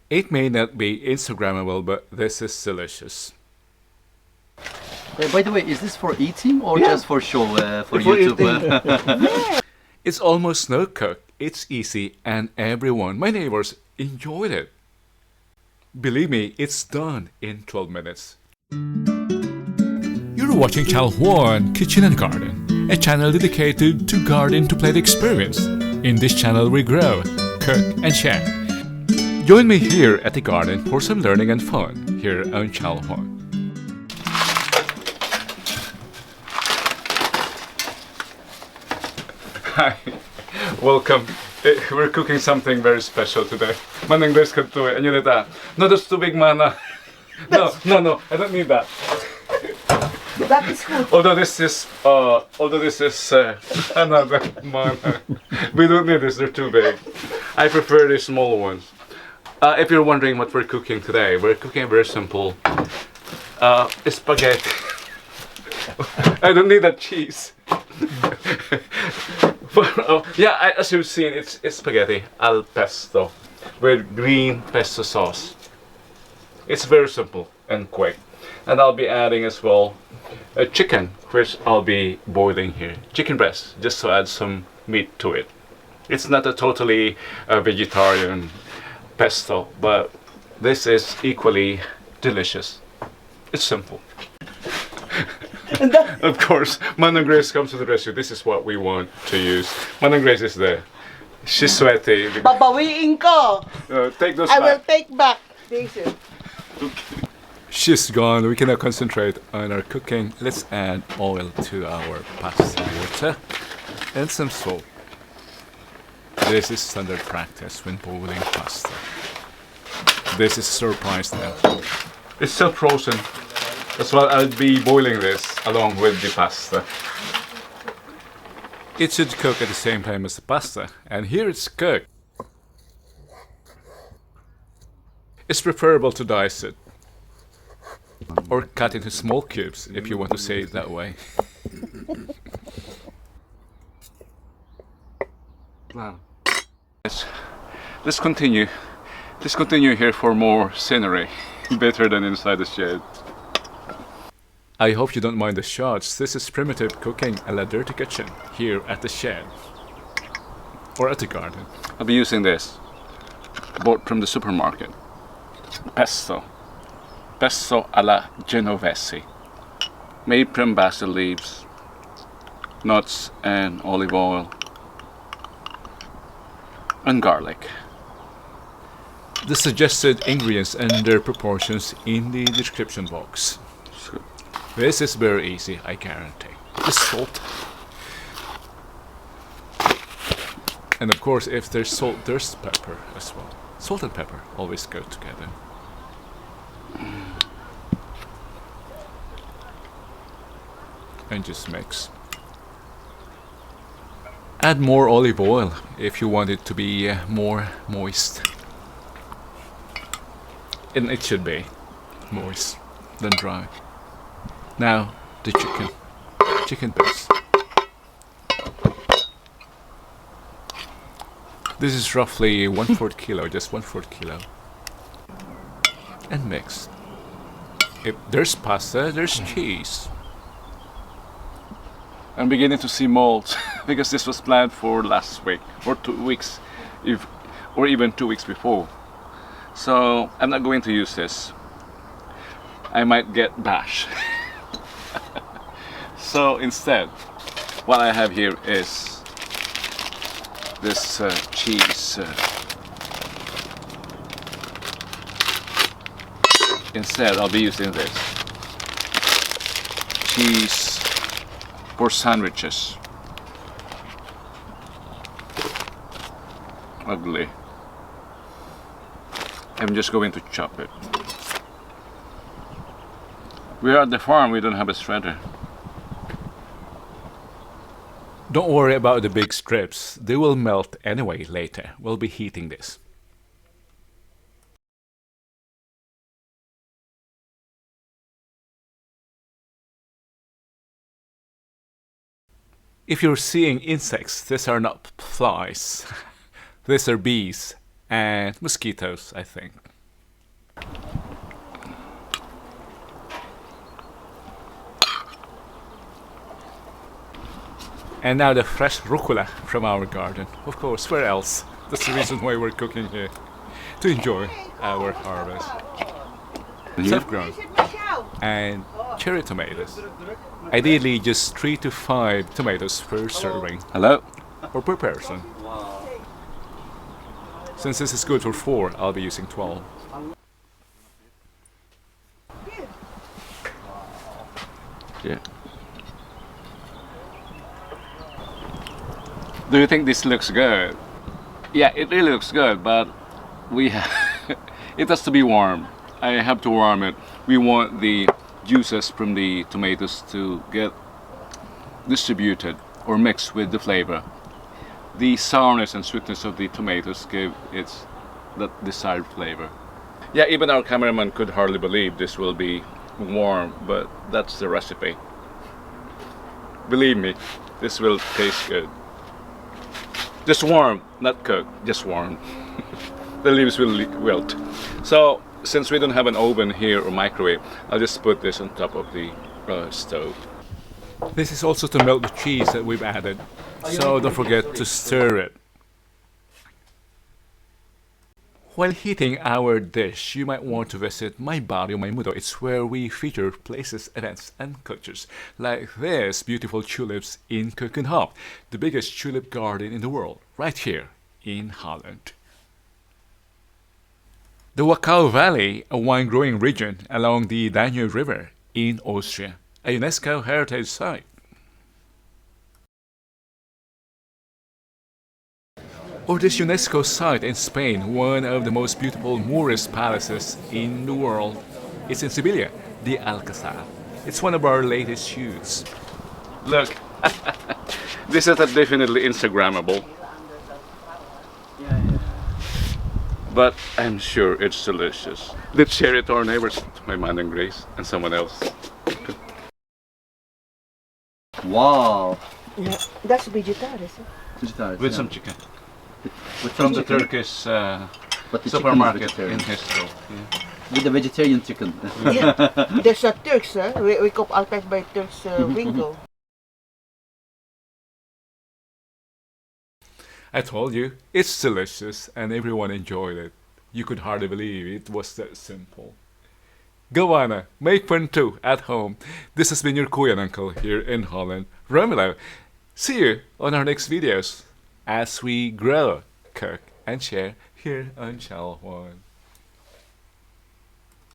It may not be Instagrammable, but this is delicious. By the way, is this for eating or Yeah. just for show, for For YouTube? It's almost no cook, it's easy, and everyone, my neighbors, enjoyed it. Believe me, it's done in 12 minutes. You're watching Channel 1 Kitchen and Garden, a channel dedicated to garden to plate experience. In this channel we grow, cook and share. Join me here at the garden for some learning and fun here on Channel 1. Hi, welcome. We're cooking something very special today. Manang Grace can do it. And you did that. No, that's too big, mana. No, I don't need that. That is good. Although this is another mana. We don't need this, they're too big. I prefer the small ones. If you're wondering what we're cooking today, we're cooking a very simple spaghetti. I don't need that cheese. Yeah, as you've seen, it's spaghetti al pesto with green pesto sauce. It's very simple and quick. And I'll be adding as well a chicken, which I'll be boiling here. Chicken breast, just to add some meat to it. It's not a totally vegetarian pesto, but this is equally delicious. It's simple. Of course, Manang Grace comes to the rescue. This is what we want to use. Manang Grace is there. She's sweaty. Babawiin ko. Take those I will back. take back. This is. She's gone. We cannot concentrate on our cooking. Let's add oil to our pasta water and some salt. This is standard practice when boiling pasta. This is a surprise now. It's still frozen. That's why I'll be boiling this along with the pasta. It should cook at the same time as the pasta, and here it's cooked. It's preferable to dice it, or cut into small cubes if you want to say it that way. Wow. Let's continue. Let's continue here for more scenery. Better than inside the shed. I hope you don't mind the shots. This is primitive cooking a la dirty kitchen here at the shed. Or at the garden. I'll be using this. Bought from the supermarket. Pesto. Pesto alla Genovese. Made from basil leaves, nuts and olive oil. And garlic. The suggested ingredients and their proportions in the description box. This is very easy, I guarantee. Just salt. And of course, if there's salt, there's pepper as well. Salt and pepper always go together. And just mix. Add more olive oil if you want it to be more moist. And it should be moist than dry. Now, the chicken bits. This is roughly 1/4 kilo, just 1/4 kilo. And mix. If there's pasta, there's cheese. I'm beginning to see mold because this was planned for last week or 2 weeks, or even 2 weeks before. So I'm not going to use this. I might get bash. So instead, what I have here is this cheese. Instead, I'll be using this cheese for sandwiches. Ugly. I'm just going to chop it. We are at the farm, we don't have a shredder. Don't worry about the big strips, they will melt anyway later. We'll be heating this. If you're seeing insects, these are not flies. These are bees and mosquitoes, I think. And now the fresh rucola from our garden. Of course, where else? That's the reason why we're cooking here. To enjoy our harvest. Self-grown. And cherry tomatoes. Ideally, just 3 to 5 tomatoes per serving. Hello. Or per person. Since this is good for 4, I'll be using 12. Yeah. Do you think this looks good? Yeah, it really looks good, but we it has to be warm. I have to warm it. We want the juices from the tomatoes to get distributed or mixed with the flavor. The sourness and sweetness of the tomatoes give it that desired flavor. Yeah, even our cameraman could hardly believe this will be warm, but that's the recipe. Believe me, this will taste good. Just warm, not cooked, just warm. The leaves will wilt. So, since we don't have an oven here or microwave, I'll just put this on top of the stove. This is also to melt the cheese that we've added, so don't forget to stir it. While heating our dish, you might want to visit my barrio, my mundo. It's where we feature places, events, and cultures, like this beautiful tulips in Keukenhof, the biggest tulip garden in the world, right here in Holland. The Wachau Valley, a wine-growing region along the Danube River in Austria, a UNESCO heritage site. Or this UNESCO site in Spain, one of the most beautiful Moorish palaces in the world. It's in Sevilla, the Alcazar. It's one of our latest shoots. Look, this is definitely Instagrammable. But I'm sure it's delicious. Let's share it to our neighbors, to my man and Grace, and someone else. Wow. Yeah, that's vegetarian. With some chicken. With From the chicken? Turkish But the supermarket chicken in is vegetarian. Hesto. Yeah. With the vegetarian chicken. Yeah. There's a Turks, we cook altijd by Turks winkel. I told you, it's delicious and everyone enjoyed it. You could hardly believe it was that simple. Go on, make fun too at home. This has been your Korean uncle here in Holland, Romulo. See you on our next videos as we grow, cook, and share here on Channel 1.